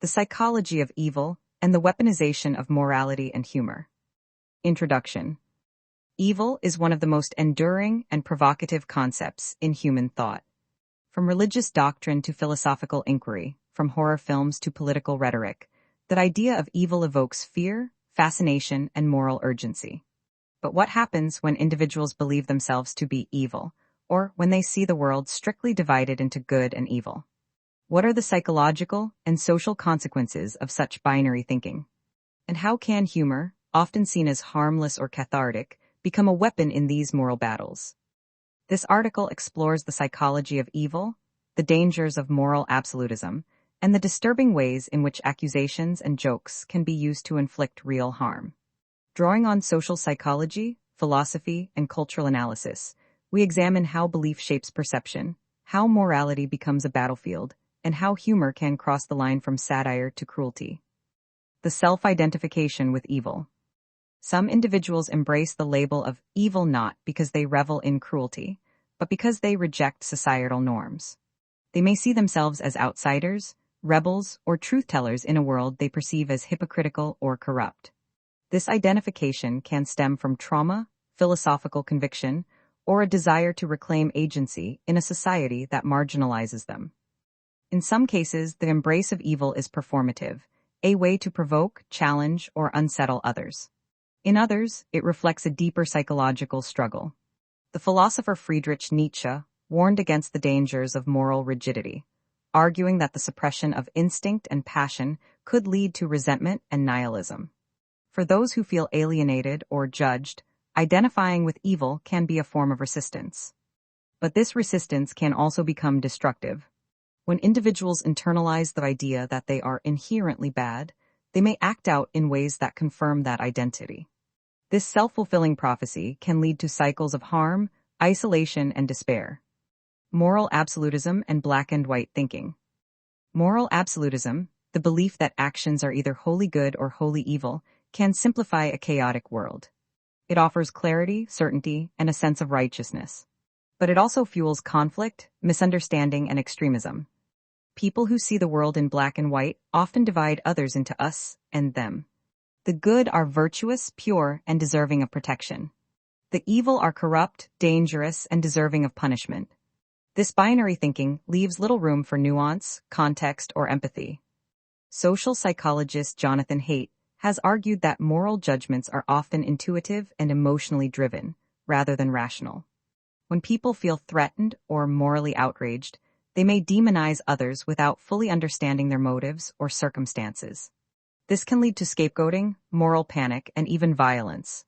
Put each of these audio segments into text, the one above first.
The Psychology of Evil and the Weaponization of Morality and Humor. Introduction. Evil is one of the most enduring and provocative concepts in human thought. From religious doctrine to philosophical inquiry, from horror films to political rhetoric, that idea of evil evokes fear, fascination, and moral urgency. But what happens when individuals believe themselves to be evil, or when they see the world strictly divided into good and evil? What are the psychological and social consequences of such binary thinking? And how can humor, often seen as harmless or cathartic, become a weapon in these moral battles? This article explores the psychology of evil, the dangers of moral absolutism, and the disturbing ways in which accusations and jokes can be used to inflict real harm. Drawing on social psychology, philosophy, and cultural analysis, we examine how belief shapes perception, how morality becomes a battlefield, and how humor can cross the line from satire to cruelty. The self-identification with evil. Some individuals embrace the label of evil not because they revel in cruelty, but because they reject societal norms. They may see themselves as outsiders, rebels, or truth-tellers in a world they perceive as hypocritical or corrupt. This identification can stem from trauma, philosophical conviction, or a desire to reclaim agency in a society that marginalizes them. In some cases, the embrace of evil is performative, a way to provoke, challenge, or unsettle others. In others, it reflects a deeper psychological struggle. The philosopher Friedrich Nietzsche warned against the dangers of moral rigidity, arguing that the suppression of instinct and passion could lead to resentment and nihilism. For those who feel alienated or judged, identifying with evil can be a form of resistance. But this resistance can also become destructive. When individuals internalize the idea that they are inherently bad, they may act out in ways that confirm that identity. This self-fulfilling prophecy can lead to cycles of harm, isolation, and despair. Moral absolutism and black and white thinking. Moral absolutism, the belief that actions are either wholly good or wholly evil, can simplify a chaotic world. It offers clarity, certainty, and a sense of righteousness. But it also fuels conflict, misunderstanding, and extremism. People who see the world in black and white often divide others into us and them. The good are virtuous, pure, and deserving of protection. The evil are corrupt, dangerous, and deserving of punishment. This binary thinking leaves little room for nuance, context, or empathy. Social psychologist Jonathan Haidt has argued that moral judgments are often intuitive and emotionally driven, rather than rational. When people feel threatened or morally outraged, they may demonize others without fully understanding their motives or circumstances. This can lead to scapegoating, moral panic, and even violence.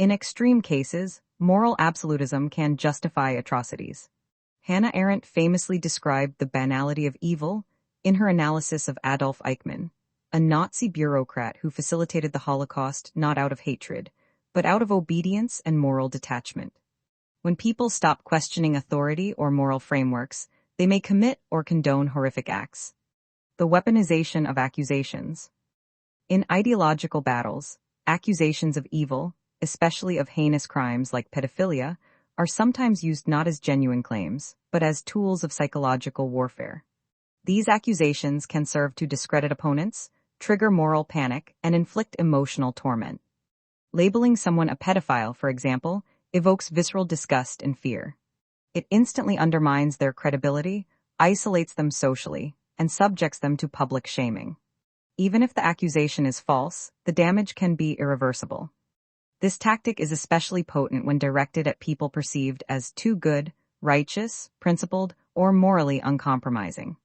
In extreme cases, moral absolutism can justify atrocities. Hannah Arendt famously described the banality of evil in her analysis of Adolf Eichmann, a Nazi bureaucrat who facilitated the Holocaust not out of hatred, but out of obedience and moral detachment. When people stop questioning authority or moral frameworks, they may commit or condone horrific acts. The weaponization of accusations. In ideological battles, accusations of evil, especially of heinous crimes like pedophilia, are sometimes used not as genuine claims, but as tools of psychological warfare. These accusations can serve to discredit opponents, trigger moral panic, and inflict emotional torment. Labeling someone a pedophile, for example, evokes visceral disgust and fear. It instantly undermines their credibility, isolates them socially, and subjects them to public shaming. Even if the accusation is false, the damage can be irreversible. This tactic is especially potent when directed at people perceived as too good, righteous, principled, or morally uncompromising.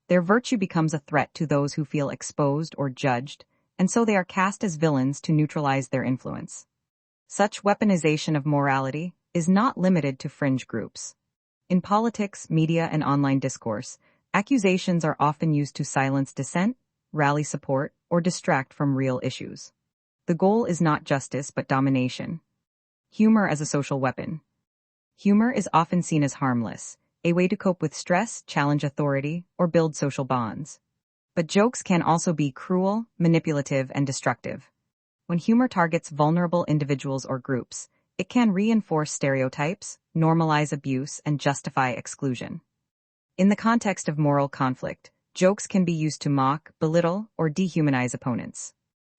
Their virtue becomes a threat to those who feel exposed or judged, and so they are cast as villains to neutralize their influence. Such weaponization of morality is not limited to fringe groups. In politics, media, and online discourse, accusations are often used to silence dissent, rally support, or distract from real issues. The goal is not justice but domination. Humor as a social weapon. Humor is often seen as harmless, a way to cope with stress, challenge authority, or build social bonds. But jokes can also be cruel, manipulative, and destructive. When humor targets vulnerable individuals or groups, it can reinforce stereotypes, normalize abuse, and justify exclusion. In the context of moral conflict, Jokes can be used to mock, belittle, or dehumanize opponents.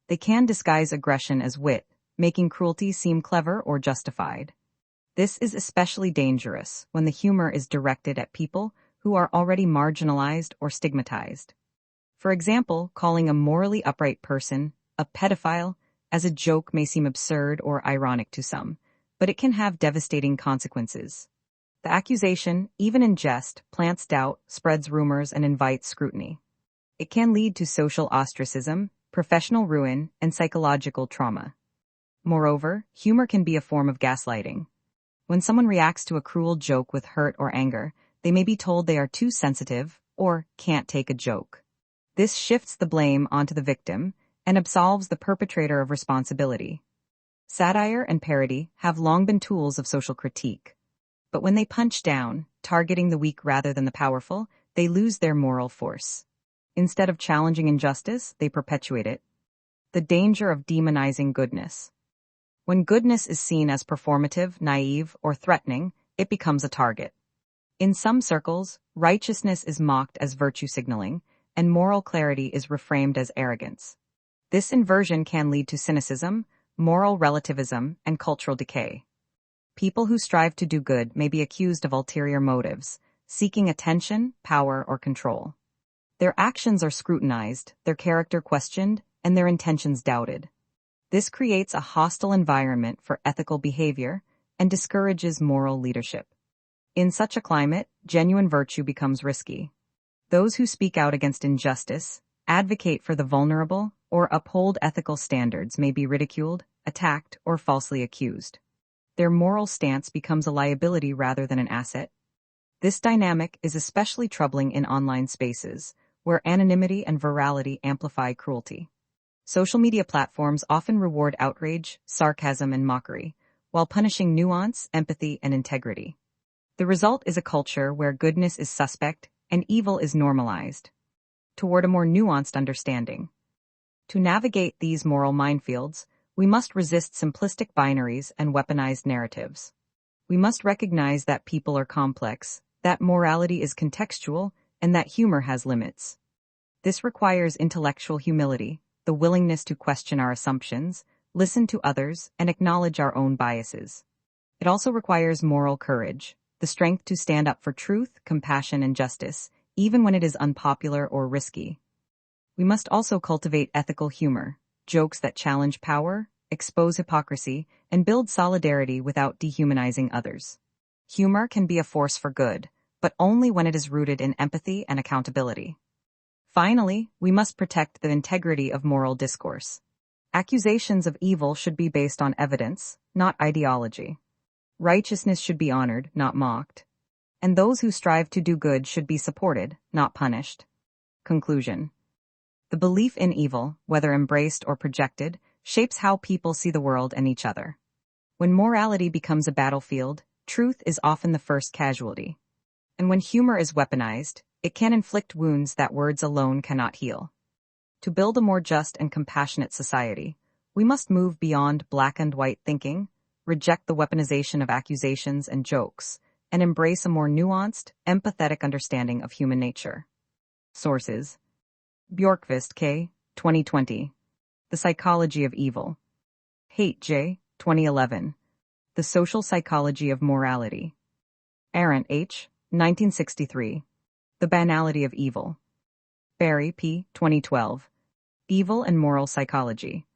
They can disguise aggression as wit, making cruelty seem clever or justified. This is especially dangerous when the humor is directed at people who are already marginalized or stigmatized. For example, calling a morally upright person a pedophile as a joke may seem absurd or ironic to some, but it can have devastating consequences. The accusation, even in jest, plants doubt, spreads rumors, and invites scrutiny. It can lead to social ostracism, professional ruin, and psychological trauma. Moreover, humor can be a form of gaslighting. When someone reacts to a cruel joke with hurt or anger, they may be told they are too sensitive or can't take a joke. This shifts the blame onto the victim and absolves the perpetrator of responsibility. Satire and parody have long been tools of social critique. But when they punch down, targeting the weak rather than the powerful, they lose their moral force. Instead of challenging injustice, they perpetuate it. The danger of demonizing goodness. When goodness is seen as performative, naive, or threatening, it becomes a target. In some circles, righteousness is mocked as virtue signaling, and moral clarity is reframed as arrogance. This inversion can lead to cynicism, moral relativism, and cultural decay. People who strive to do good may be accused of ulterior motives, seeking attention, power, or control. Their actions are scrutinized, their character questioned, and their intentions doubted. This creates a hostile environment for ethical behavior and discourages moral leadership. In such a climate, genuine virtue becomes risky. Those who speak out against injustice, advocate for the vulnerable, or uphold ethical standards may be ridiculed, attacked, or falsely accused. Their moral stance becomes a liability rather than an asset. This dynamic is especially troubling in online spaces, where anonymity and virality amplify cruelty. Social media platforms often reward outrage, sarcasm, and mockery, while punishing nuance, empathy, and integrity. The result is a culture where goodness is suspect and evil is normalized, toward a more nuanced understanding. To navigate these moral minefields, we must resist simplistic binaries and weaponized narratives. We must recognize that people are complex, that morality is contextual, and that humor has limits. This requires intellectual humility, the willingness to question our assumptions, listen to others, and acknowledge our own biases. It also requires moral courage, the strength to stand up for truth, compassion, and justice, even when it is unpopular or risky. We must also cultivate ethical humor, jokes that challenge power, expose hypocrisy, and build solidarity without dehumanizing others. Humor can be a force for good, but only when it is rooted in empathy and accountability. Finally, we must protect the integrity of moral discourse. Accusations of evil should be based on evidence, not ideology. Righteousness should be honored, not mocked. And those who strive to do good should be supported, not punished. Conclusion. The belief in evil, whether embraced or projected, shapes how people see the world and each other. When morality becomes a battlefield, truth is often the first casualty. And when humor is weaponized, it can inflict wounds that words alone cannot heal. To build a more just and compassionate society, we must move beyond black and white thinking, reject the weaponization of accusations and jokes, and embrace a more nuanced, empathetic understanding of human nature. Sources: Bjorkvist K., 2020. The Psychology of Evil. Haidt J., 2011. The Social Psychology of Morality. Arendt H., 1963. The Banality of Evil. Barry P., 2012. Evil and Moral Psychology.